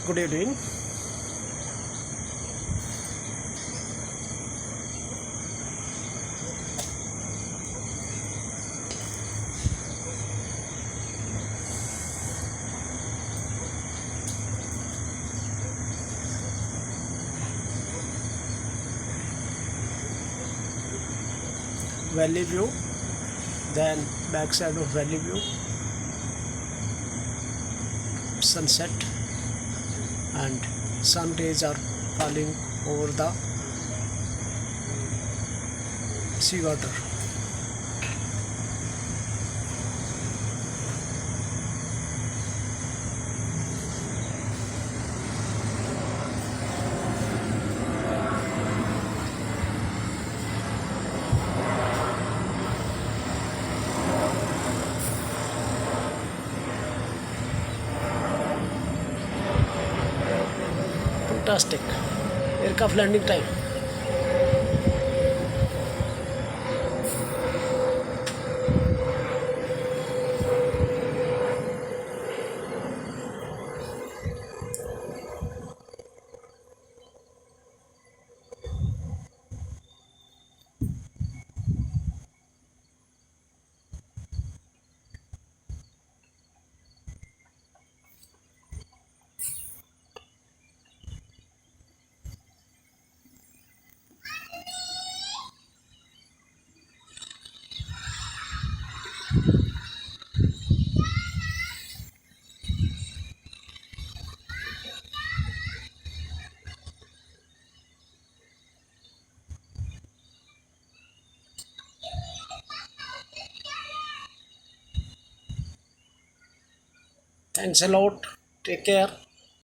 Good evening. Valley view, then backside of valley view, sunset, and sun rays are falling over the seawater. Fantastic. Aircraft landing time. Thanks a lot. Take care.